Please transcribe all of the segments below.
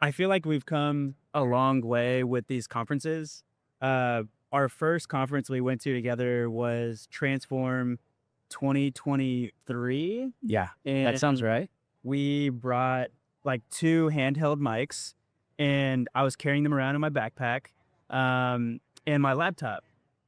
I feel like we've come a long way with these conferences. Our first conference we went to together was Transform 2023, Yeah, that and sounds right. we brought like two handheld mics, and I was carrying them around in my backpack, and my laptop.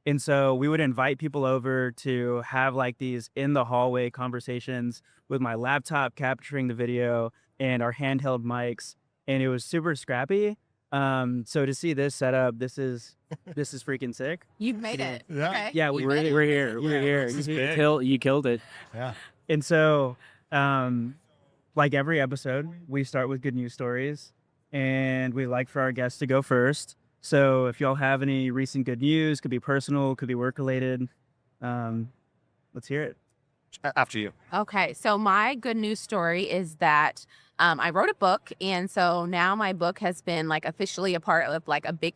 And so we would invite people over to have like these in the hallway conversations with my laptop capturing the video and our handheld mics, and it was super scrappy. So to see this setup, this is freaking sick. You've made Yeah. it. Yeah. Okay. Yeah, You we're made it. we're here. We're here. this is You big. you killed it. Yeah. And so, like every episode, we start with good news stories, and we like for our guests to go first. So if y'all have any recent good news, could be personal, could be work related, let's hear it. After you. Okay, so my good news story is that I wrote a book, and so now my book has been like officially a part of like a big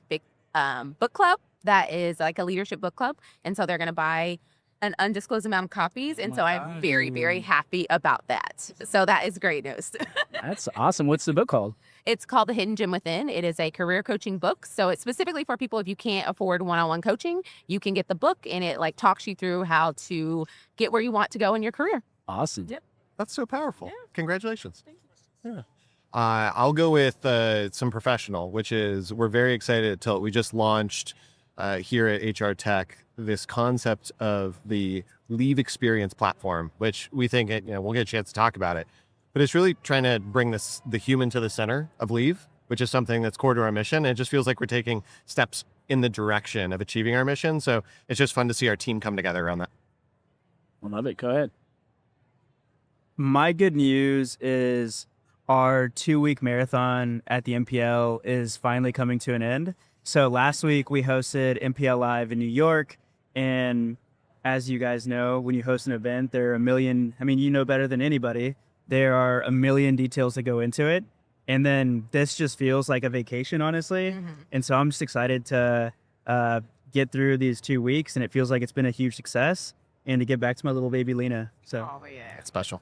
book club that is like a leadership book club, and so they're going to buy an undisclosed amount of copies, and so I'm very happy about that. So that is great news. That's awesome. What's the book called? It's called The Hidden Gem Within. It is a career coaching book. So it's specifically for people if you can't afford one-on-one coaching, you can get the book, and it like talks you through how to get where you want to go in your career. Awesome. Yep. That's so powerful. Yeah. Congratulations. Thank you. Yeah. I'll go with some professional, which is we're very excited at Tilt. We just launched here at HR Tech this concept of the leave experience platform, which we think we'll get a chance to talk about it. But it's really trying to bring the human to the center of leave, which is something that's core to our mission. And it just feels like we're taking steps in the direction of achieving our mission. So it's just fun to see our team come together around that. I love it. Go ahead. My good news is our 2-week marathon at the MPL is finally coming to an end. So last week we hosted MPL Live in New York, and as you guys know, when you host an event, there are a million, you know better than anybody, there are a million details that go into it. And then this just feels like a vacation, honestly. Mhm. And so I'm just excited to get through these 2 weeks, and it feels like it's been a huge success, and to get back to my little baby Lena. So Oh yeah. It's special.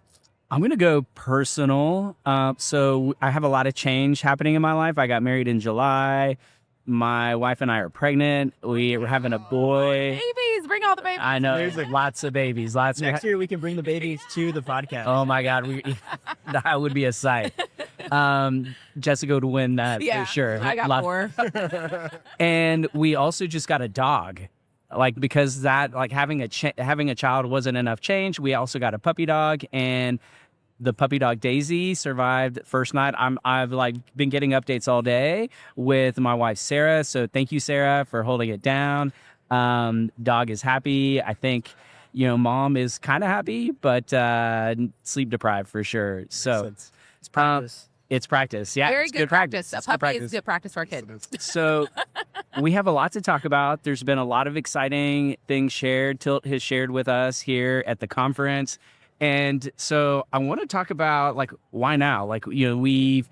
I'm going to go personal. So I have a lot of change happening in my life. I got married in July. My wife and I are pregnant. We're having a boy. Babies, bring all the babies. I know. Amazing. Lots of babies. next year we can bring the babies to the podcast. Oh my God. That would be a sight. Jessica would win that Yeah, for sure. I got 4. And we also just got a dog. Like, because that, like having a child wasn't enough change. We also got a puppy dog, and the puppy dog Daisy survived first night. I've like been getting updates all day with my wife Sarah. So thank you, Sarah, for holding it down. Dog is happy. I think, mom is kind of happy, but sleep deprived for sure. So it's practice. it's practice. Yeah, Very it's good practice. A It's good puppy is good practice for a kid. So we have a lot to talk about. There's been a lot of exciting things shared. Tilt has shared with us here at the conference. And so I want to talk about like why now? Like, we've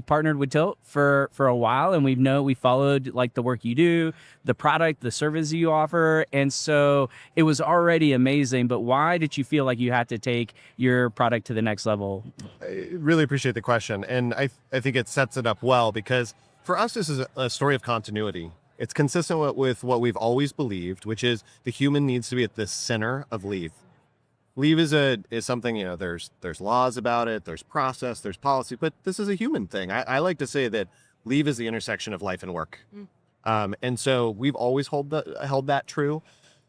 partnered with Tilt for a while, and we followed like the work you do, the product, the service you offer. And so it was already amazing, but why did you feel like you had to take your product to the next level? I really appreciate the question. And I think it sets it up well, because for us, this is a story of continuity. It's consistent with what we've always believed, which is the human needs to be at the center of leave. Leave is something, there's laws about it, there's process, there's policy, but this is a human thing. I like to say that leave is the intersection of life and work. And so we've always held that true.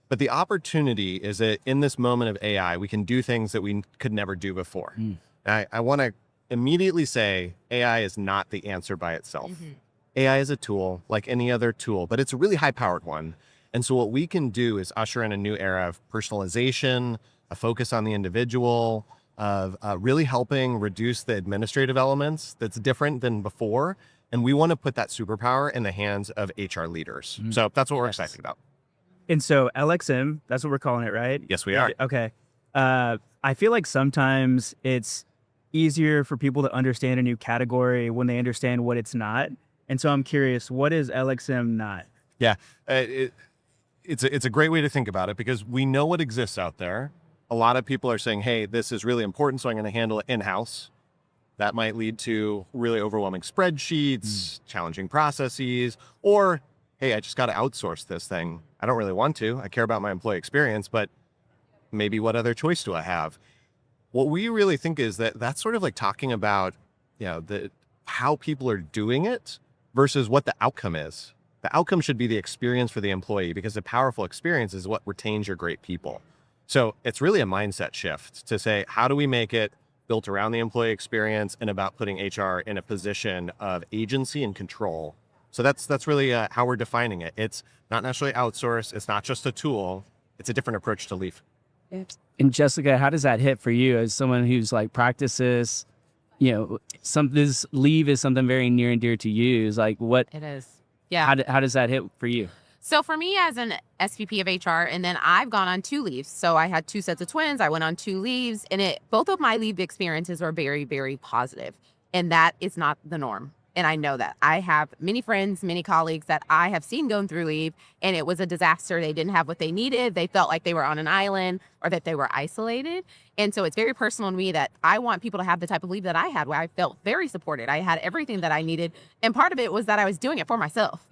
But the opportunity is that in this moment of AI, we can do things that we could never do before. I want to immediately say AI is not the answer by itself. AI is a tool like any other tool, but it's a really high-powered one. And so what we can do is usher in a new era of personalization, a focus on the individual, of really helping reduce the administrative elements that's different than before. And we want to put that superpower in the hands of HR leaders. So that's what we're excited about. And so LXM, that's what we're calling it, right? Yes, we are. Okay. I feel like sometimes it's easier for people to understand a new category when they understand what it's not. And so I'm curious, what is LXM not? Yeah, it's a great way to think about it, because we know what exists out there. A lot of people are saying, hey, this is really important, so I'm going to handle it in-house. That might lead to really overwhelming spreadsheets, challenging processes, or, hey, I just got to outsource this thing. I don't really want to. I care about my employee experience, but maybe what other choice do I have? What we really think is that that's sort of like talking about, how people are doing it versus what the outcome is. The outcome should be the experience for the employee, because the powerful experience is what retains your great people. So it's really a mindset shift to say, how do we make it built around the employee experience and about putting HR in a position of agency and control? So that's really how we're defining it. It's not necessarily outsourced. It's not just a tool. It's a different approach to leave. And Jessica, how does that hit for you as someone who's like practices, this leave is something very near and dear to you. Is like what It is. Yeah. how does that hit for you? So for me as an SVP of HR, and then I've gone on 2 leaves. So I had 2 sets of twins. I went on 2 leaves, and both of my leave experiences were very, very positive. And that is not the norm. And I know that. I have many friends, many colleagues that I have seen going through leave, and it was a disaster. They didn't have what they needed. They felt like they were on an island or that they were isolated. And so it's very personal to me that I want people to have the type of leave that I had, where I felt very supported. I had everything that I needed. And part of it was that I was doing it for myself,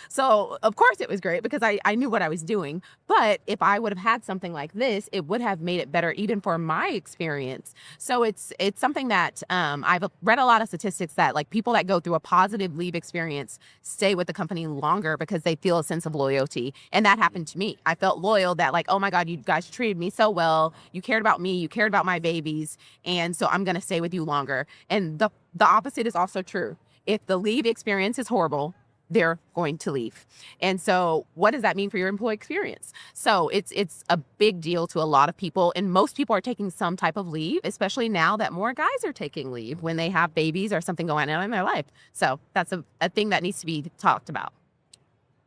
So of course it was great because I knew what I was doing. But if I would have had something like this, it would have made it better even for my experience. So it's something that I've read a lot of statistics that like people that go through a positive leave experience stay with the company longer because they feel a sense of loyalty. And that happened to me. I felt loyal that like, oh my God, you guys treated me so well. You cared about me. You cared about my babies. And so I'm going to stay with you longer. And the opposite is also true. If the leave experience is horrible, they're going to leave. And so what does that mean for your employee experience? So it's a big deal to a lot of people. And most people are taking some type of leave, especially now that more guys are taking leave when they have babies or something going on in their life. So that's a thing that needs to be talked about.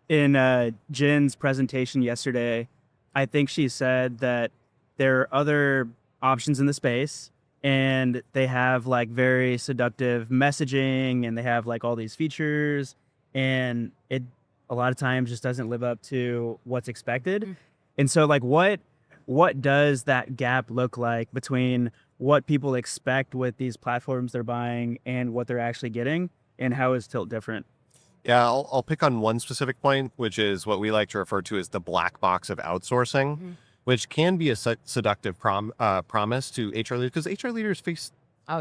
In Jen's presentation yesterday, I think she said that there are other options in the space, and they have like very seductive messaging, and they have like all these features, and it a lot of times just doesn't live up to what's expected. And so like what does that gap look like between what people expect with these platforms they're buying and what they're actually getting, and how is Tilt different? Yeah, I'll pick on one specific point, which is what we like to refer to as the black box of outsourcing, which can be a seductive promise to HR leaders, because HR leaders face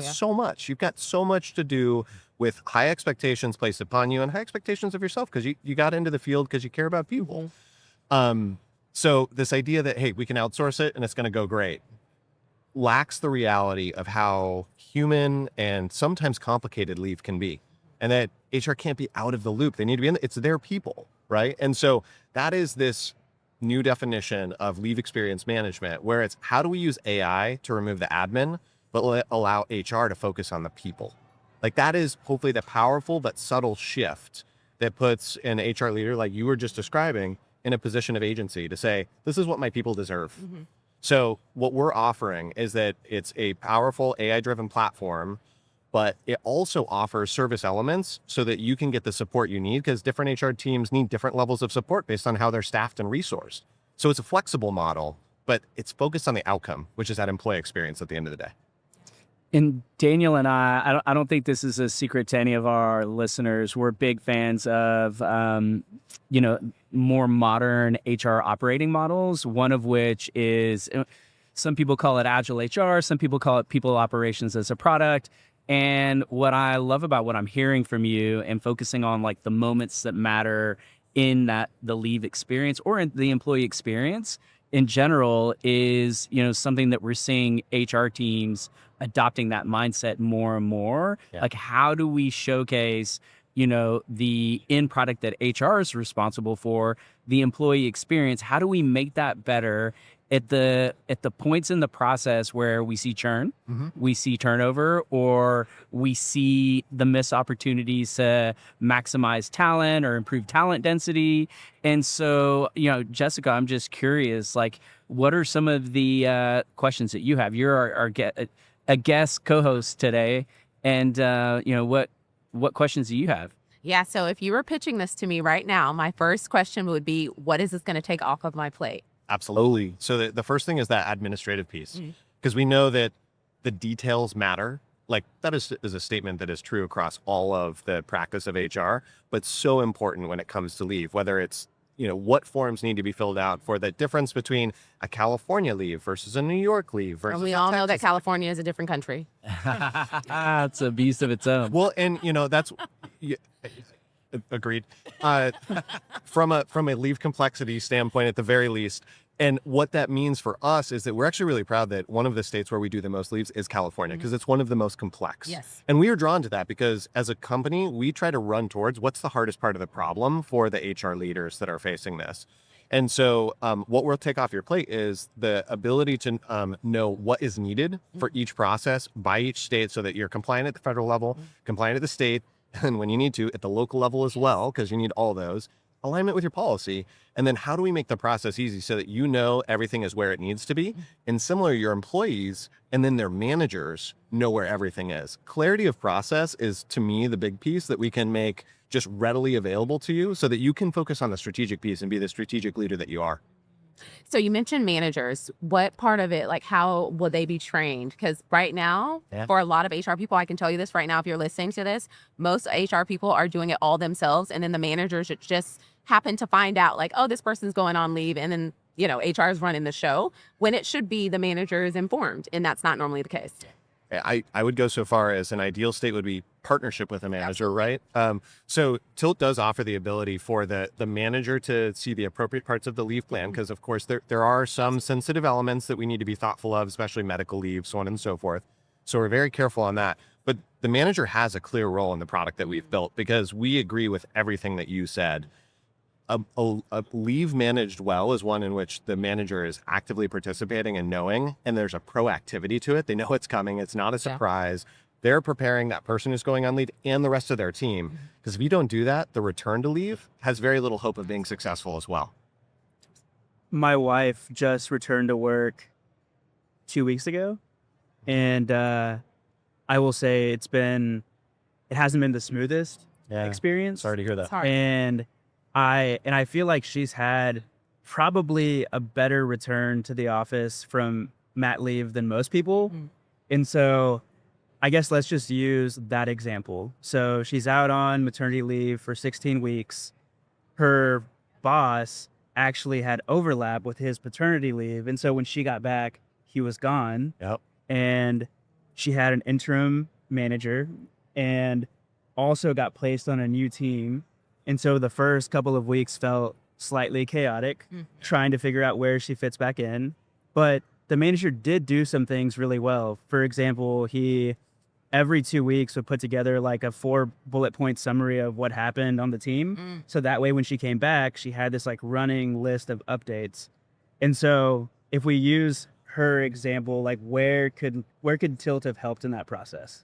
so much. You've got so much to do with high expectations placed upon you and high expectations of yourself, because you got into the field because you care about people. So this idea that, hey, we can outsource it and it's going to go great, lacks the reality of how human and sometimes complicated leave can be. And that HR can't be out of the loop. They need to be it's their people, right? And so that is this new definition of leave experience management, where it's how do we use AI to remove the admin, but allow HR to focus on the people. Like that is hopefully the powerful but subtle shift that puts an HR leader like you were just describing in a position of agency to say, this is what my people deserve. So what we're offering is that it's a powerful AI-driven platform, but it also offers service elements so that you can get the support you need, because different HR teams need different levels of support based on how they're staffed and resourced. So it's a flexible model, but it's focused on the outcome, which is that employee experience at the end of the day. And Daniel and I don't think this is a secret to any of our listeners. We're big fans of, more modern HR operating models, one of which is, some people call it Agile HR, some people call it people operations as a product. And what I love about what I'm hearing from you and focusing on like the moments that matter in the leave experience or in the employee experience in general is, something that we're seeing HR teams adopting that mindset more and more. Yeah. Like, how do we showcase, the end product that HR is responsible for, the employee experience? How do we make that better at the points in the process where we see churn, we see turnover, or we see the missed opportunities to maximize talent or improve talent density? And so, Jessica, I'm just curious, like, what are some of the questions that you have? You're a guest co-host today, and what questions do you have? Yeah, so if you were pitching this to me right now, my first question would be, what is this going to take off of my plate? Absolutely. So the first thing is that administrative piece, because we know that the details matter like that is a statement that is true across all of the practice of HR, but so important when it comes to leave, whether it's, what forms need to be filled out for the difference between a California leave versus a New York leave versus And we a all know that Texas. California is a different country. It's a beast of its own. Well, and that's yeah, agreed. From a leave complexity standpoint, at the very least. And what that means for us is that we're actually really proud that one of the states where we do the most leaves is California, because it's one of the most complex. Yes. And we are drawn to that because as a company, we try to run towards what's the hardest part of the problem for the HR leaders that are facing this. And so what we'll take off your plate is the ability to know what is needed for each process by each state so that you're compliant at the federal level, compliant at the state, and when you need to, at the local level as well, because you need all those. Alignment with your policy, and then how do we make the process easy so that everything is where it needs to be, and similarly your employees and then their managers know where everything is. Clarity of process is, to me, the big piece that we can make just readily available to you so that you can focus on the strategic piece and be the strategic leader that you are. So you mentioned managers. What part of it, like how will they be trained? Because right now, for a lot of HR people, I can tell you this right now, if you're listening to this, most HR people are doing it all themselves. And then the managers just happen to find out like, oh, this person's going on leave. And then, HR is running the show when it should be the manager is informed. And that's not normally the case. I would go so far as an ideal state would be partnership with a manager, right? So Tilt does offer the ability for the manager to see the appropriate parts of the leave plan, because of course there are some sensitive elements that we need to be thoughtful of, especially medical leave, so on and so forth. So we're very careful on that. But the manager has a clear role in the product that we've built, because we agree with everything that you said. A leave managed well is one in which the manager is actively participating and knowing, and there's a proactivity to it. They know it's coming. It's not a surprise. They're preparing that person who's going on leave and the rest of their team. Because if you don't do that, the return to leave has very little hope of being successful as well. My wife just returned to work 2 weeks ago, and I will say it hasn't been the smoothest experience. Sorry to hear that. It's hard. And I feel like she's had probably a better return to the office from mat leave than most people. And so I guess let's just use that example. So she's out on maternity leave for 16 weeks. Her boss actually had overlap with his paternity leave. And so when she got back, he was gone. Yep. And she had an interim manager and also got placed on a new team. And so the first couple of weeks felt slightly chaotic, trying to figure out where she fits back in. But the manager did do some things really well. For example, he every 2 weeks would put together like a 4 bullet point summary of what happened on the team. So that way when she came back, she had this like running list of updates. And so if we use her example, like where could Tilt have helped in that process?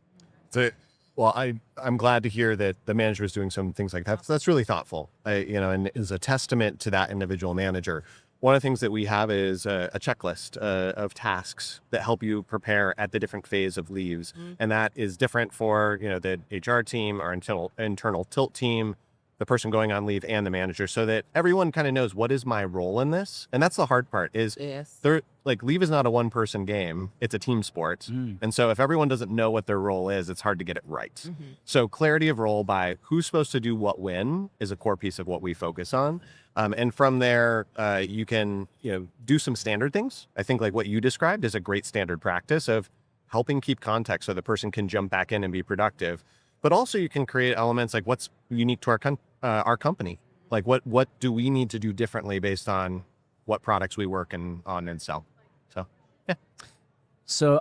Well, I'm glad to hear that the manager is doing some things like that. That's really thoughtful, and is a testament to that individual manager. One of the things that we have is a checklist of tasks that help you prepare at the different phase of leaves. And that is different for, the HR team, our internal Tilt team, the person going on leave, and the manager, so that everyone kind of knows what is my role in this. And that's the hard part is leave is not a one-person game. It's a team sport. And so if everyone doesn't know what their role is, it's hard to get it right. So clarity of role by who's supposed to do what when is a core piece of what we focus on. And from there, you can do some standard things. I think like what you described is a great standard practice of helping keep context so the person can jump back in and be productive. But also you can create elements like what's unique to our company. Like what do we need to do differently based on what products we work on and sell. So, yeah. So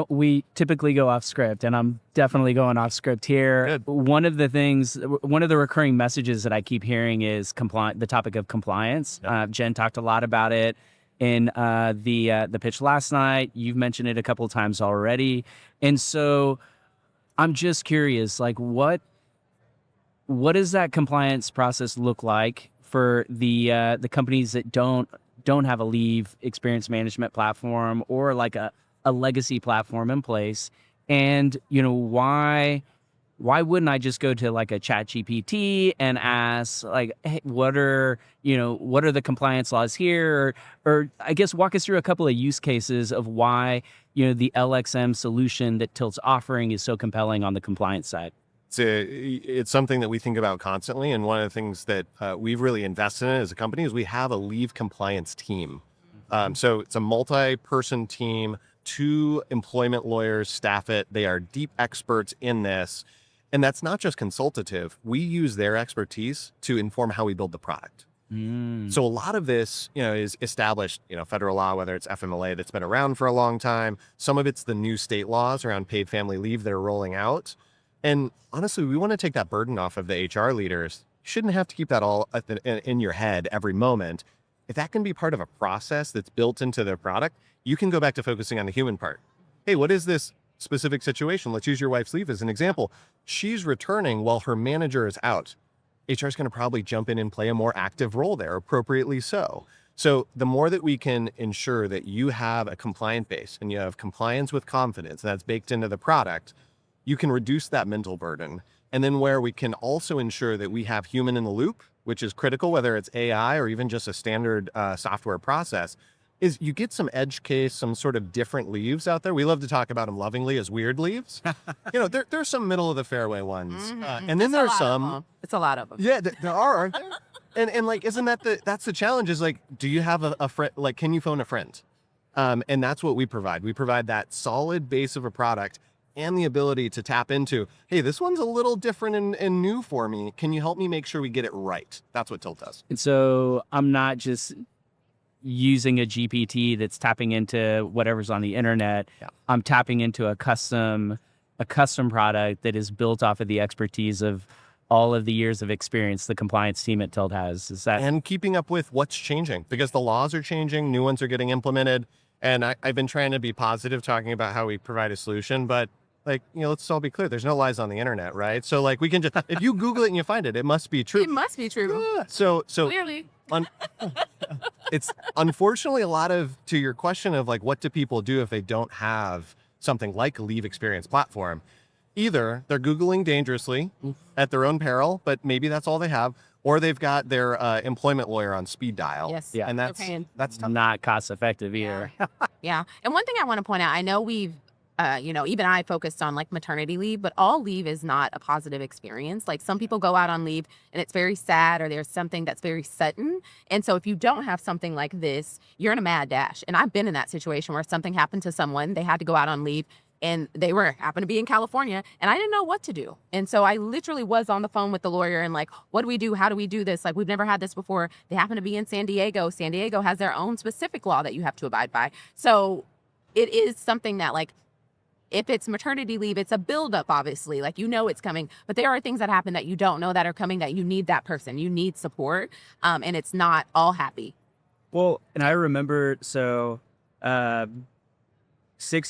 we typically go off script, and I'm definitely going off script here. Good. One of the recurring messages that I keep hearing is the topic of compliance. Yep. Jen talked a lot about it in the pitch last night. You've mentioned it a couple of times already. And so I'm just curious, like what does that compliance process look like for the companies that don't have a leave experience management platform or like a legacy platform in place? And why wouldn't I just go to like a ChatGPT and ask like, hey, what are the compliance laws here? Or I guess walk us through a couple of use cases of why the LXM solution that Tilt's offering is so compelling on the compliance side? It's something that we think about constantly. And one of the things that we've really invested in as a company is we have a leave compliance team. So it's a multi-person team, 2 employment lawyers staff it. They are deep experts in this. And that's not just consultative. We use their expertise to inform how we build the product. So a lot of this, is established, federal law, whether it's FMLA that's been around for a long time. Some of it's the new state laws around paid family leave that are rolling out. And honestly, we want to take that burden off of the HR leaders. You shouldn't have to keep that all in your head every moment. If that can be part of a process that's built into their product, you can go back to focusing on the human part. Hey, what is this specific situation? Let's use your wife's leave as an example. She's returning while her manager is out. HR is going to probably jump in and play a more active role there, appropriately so. So the more that we can ensure that you have a compliant base and you have compliance with confidence, and that's baked into the product, you can reduce that mental burden. And then where we can also ensure that we have human in the loop, which is critical, whether it's AI or even just a standard software process, is you get some edge case, some sort of different leaves out there. We love to talk about them lovingly as weird leaves. There's some middle of the fairway ones. And then there's some. It's a lot of them. Yeah, there are, aren't there? And like, isn't that's the challenge is like, do you have a friend? Like, can you phone a friend? And that's what we provide. We provide that solid base of a product and the ability to tap into, hey, this one's a little different and new for me. Can you help me make sure we get it right? That's what Tilt does. And so I'm not just using a GPT that's tapping into whatever's on the internet. Yeah. I'm tapping into a custom product that is built off of the expertise of all of the years of experience the compliance team at Tilt has. And keeping up with what's changing, because the laws are changing, new ones are getting implemented. And I've been trying to be positive talking about how we provide a solution, but let's all be clear. There's no lies on the internet, right? So we can just, if you Google it and you find it, it must be true. It must be true. Yeah. So Clearly. It's unfortunately a lot of, to your question of what do people do if they don't have something like a leave experience platform? Either they're Googling dangerously at their own peril, but maybe that's all they have, or they've got their employment lawyer on speed dial. Yes. Yeah. And that's tough. not cost effective either. Yeah. And one thing I want to point out, I know we've, even I focused on maternity leave, but all leave is not a positive experience. Some people go out on leave and it's very sad, or there's something that's very sudden. And so if you don't have something like this, you're in a mad dash. And I've been in that situation where something happened to someone, they had to go out on leave, and they happened to be in California, and I didn't know what to do. And so I literally was on the phone with the lawyer and what do we do? How do we do this? We've never had this before. They happen to be in San Diego. San Diego has their own specific law that you have to abide by. So it is something that if it's maternity leave, it's a buildup, obviously, it's coming, but there are things that happen that you don't know that are coming, that you need that person, you need support. And it's not all happy. Well, and I remember, 6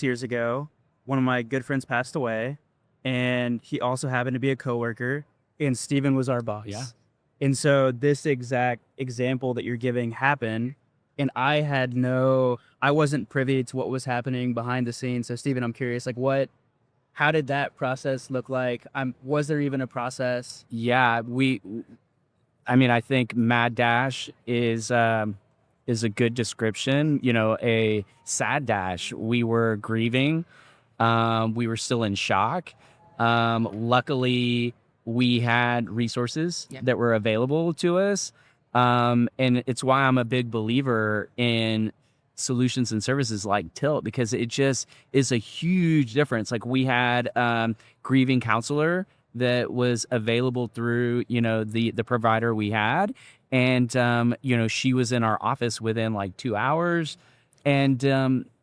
years ago, one of my good friends passed away, and he also happened to be a coworker, and Steven was our boss. Yeah. And so this exact example that you're giving happened, and I wasn't privy to what was happening behind the scenes. So Steven, I'm curious, how did that process look like? Was there even a process? Yeah, I think mad dash is a good description. A sad dash. We were grieving. We were still in shock. Luckily, we had resources that were available to us. And it's why I'm a big believer in solutions and services like Tilt, because it just is a huge difference. We had grieving counselor that was available through, the provider we had. And, she was in our office within 2 hours, and,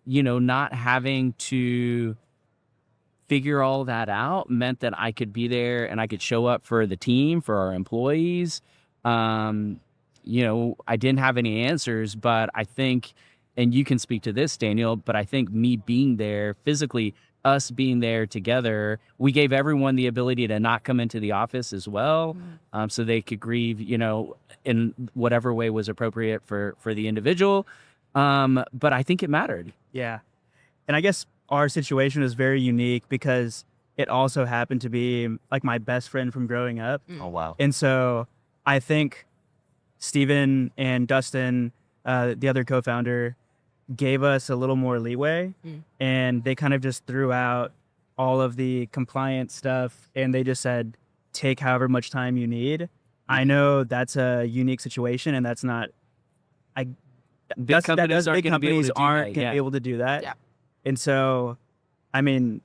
not having to figure all that out meant that I could be there and I could show up for the team, for our employees. I didn't have any answers, but I think, and you can speak to this, Daniel, but I think me being there physically, us being there together, we gave everyone the ability to not come into the office as well, so they could grieve, in whatever way was appropriate for the individual. But I think it mattered. Yeah. And I guess our situation is very unique because it also happened to be my best friend from growing up. Oh, wow. And so I think Steven and Dustin, the other co-founder, gave us a little more leeway, and they kind of just threw out all of the compliance stuff, and they just said, take however much time you need. I know that's a unique situation, and that's not. Big companies aren't able to do that. Yeah. And so, I mean,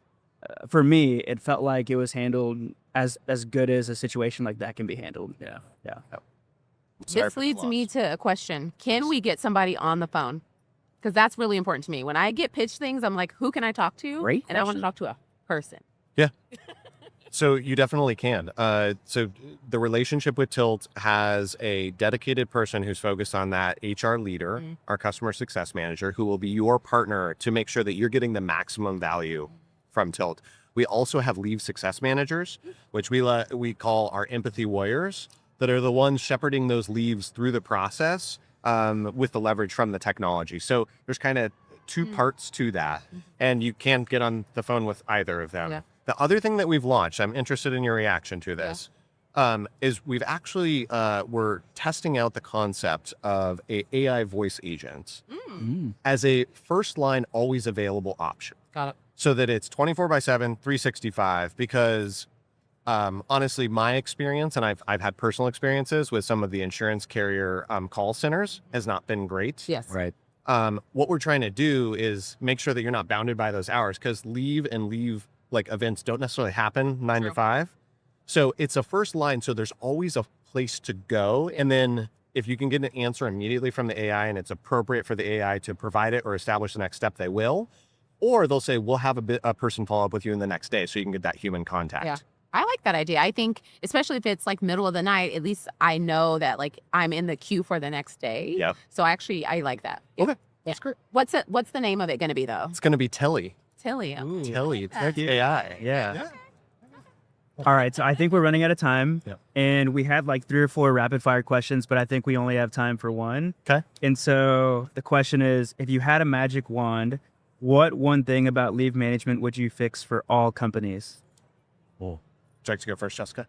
for me, it felt like it was handled as good as a situation like that can be handled. Yeah. This leads me to a question. Can we get somebody on the phone? Because that's really important to me. When I get pitched things, I'm like, who can I talk to? Great And I want to question. talk to a person. Yeah. So you definitely can. So the relationship with Tilt has a dedicated person who's focused on that, HR leader, our customer success manager, who will be your partner to make sure that you're getting the maximum value from Tilt. We also have leave success managers, which we call our empathy warriors, that are the ones shepherding those leaves through the process with the leverage from the technology. So there's kind of two parts to that, and you can't get on the phone with either of them. Yeah. The other thing that we've launched, I'm interested in your reaction to this, is we've actually, we're testing out the concept of a AI voice agent as a first line, always available option. Got it. So that it's 24/7, 365, because honestly, my experience, and I've had personal experiences with some of the insurance carrier call centers, has not been great. Yes. Right. What we're trying to do is make sure that you're not bounded by those hours, because leave like events don't necessarily happen 9 to 5. So it's a first line. So there's always a place to go. And then if you can get an answer immediately from the AI and it's appropriate for the AI to provide it or establish the next step, they will. Or they'll say, we'll have a person follow up with you in the next day so you can get that human contact. Yeah. I like that idea. I think, especially if it's like middle of the night, at least I know that like I'm in the queue for the next day. Yep. So I like that. Okay. Yeah. That's great. What's the name of it going to be though? It's going to be Telly. Tilly. Telly. It's AI. Yeah. All right. So I think we're running out of time. Yep. And we had like 3 or 4 rapid fire questions, but I think we only have time for one. Okay. And so the question is, if you had a magic wand, what one thing about leave management would you fix for all companies? Would you like to go first, Jessica?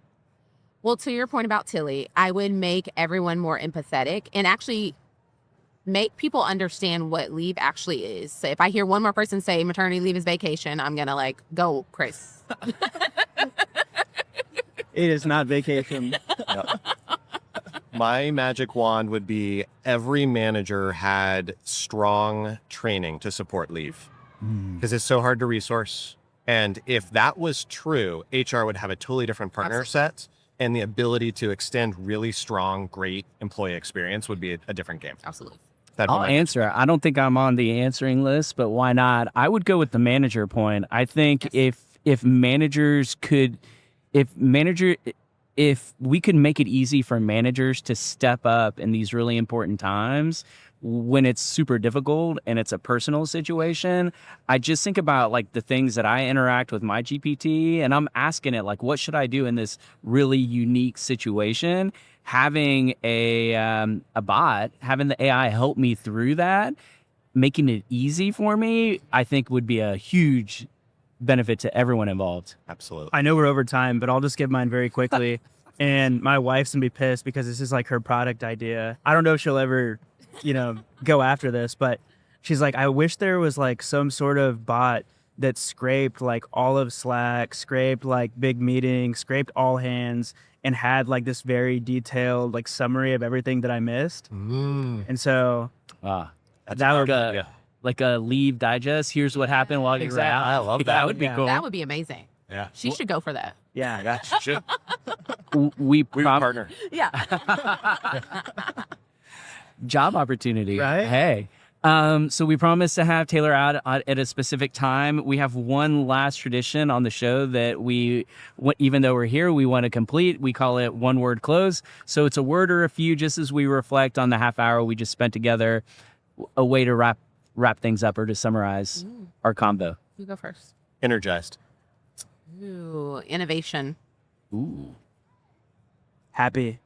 Well, to your point about Tilly, I would make everyone more empathetic and actually make people understand what leave actually is. So if I hear one more person say maternity leave is vacation, I'm going to like go Chris. It is not vacation. My magic wand would be every manager had strong training to support leave, because it's so hard to resource. And if that was true, HR would have a totally different partner set, and the ability to extend really strong, great employee experience would be a different game. Absolutely. I'll answer. I don't think I'm on the answering list, but why not? I would go with the manager point. I think if managers could, if we could make it easy for managers to step up in these really important times when it's super difficult and it's a personal situation, I just think about like the things that I interact with my GPT, and I'm asking it like, what should I do in this really unique situation? Having a bot, having the AI help me through that, making it easy for me, I think would be a huge benefit to everyone involved. Absolutely. I know we're over time, but I'll just give mine very quickly. And my wife's gonna be pissed because this is like her product idea. I don't know if she'll ever, go after this, but she's like, I wish there was like some sort of bot that scraped like all of Slack, scraped like big meetings, scraped all hands, and had like this very detailed like summary of everything that I missed. And so That's that would like a leave digest. Here's what happened while you were out. I love that. That would be cool. That would be amazing. Yeah. She should go for that. yeah. Should. We partner. Yeah. job opportunity. Right? Hey. So we promised to have Taylor out at a specific time. We have one last tradition on the show that even though we're here, we want to complete. We call it one word close. So it's a word or a few, just as we reflect on the half hour we just spent together, a way to wrap things up or to summarize our combo. You go first. Energized. Ooh, innovation. Ooh. Happy.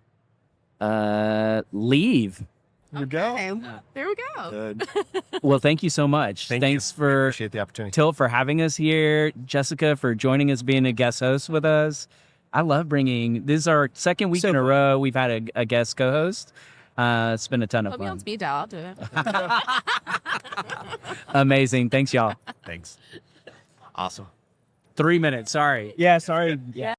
Leave. There you go. Okay, there we go. Good. Well, thank you so much. Thanks for Appreciate the opportunity. Tilt for having us here. Jessica for joining us, being a guest host with us. I love this is our second week in a row we've had a guest co-host. It's been a ton of Put me on fun. speed dial. I'll do it. Amazing. Thanks, y'all. Thanks. Awesome. 3 minutes. Sorry. Yeah, sorry. Yeah.